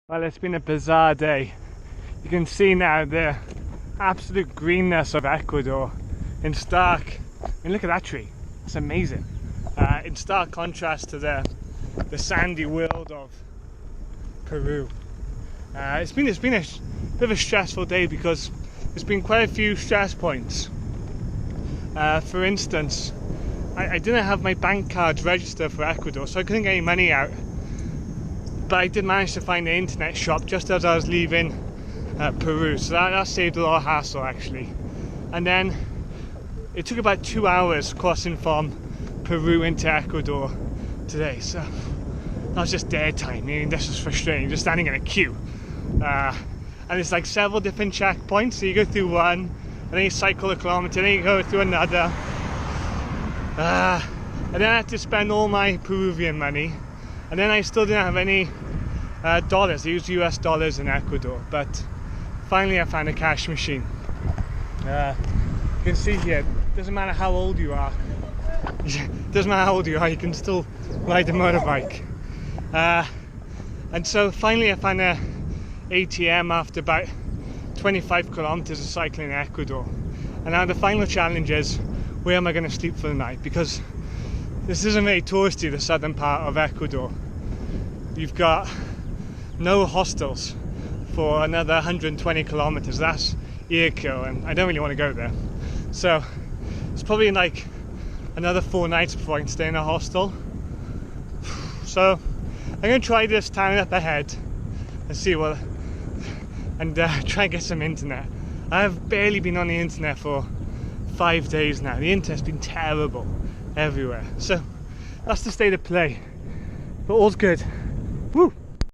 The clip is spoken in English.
Well, it's been a bizarre day. You can see now the absolute greenness of Ecuador in stark, I mean, look at that tree, it's amazing. In stark contrast to the sandy world of Peru. It's been a bit of a stressful day because there's been quite a few stress points. For instance, I didn't have my bank cards registered for Ecuador, so I couldn't get any money out. But I did manage to find an internet shop just as I was leaving Peru, so that saved a lot of hassle actually. And then it took about 2 hours crossing from Peru into Ecuador today, so that was just dead time. I mean, this was frustrating, just standing in a queue. And it's like several different checkpoints, so you go through one, and then you cycle a kilometre, then you go through another. And then I had to spend all my Peruvian money, and then I still didn't have any dollars. I used US dollars in Ecuador, but finally I found a cash machine. You can see here, doesn't matter how old you are, doesn't matter how old you are, you can still ride a motorbike. And so finally I found a ATM after about 25 kilometers of cycling in Ecuador. And now the final challenge is, where am I going to sleep for the night? Because this isn't very touristy, the southern part of Ecuador. You've got no hostels for another 120 kilometers. That's ear kill, and I don't really want to go there. So it's probably like another 4 nights before I can stay in a hostel. So I'm going to try this town up ahead and see what, and try and get some internet. I've barely been on the internet for 5 days now. The internet's been terrible everywhere. So that's the state of play, but all's good.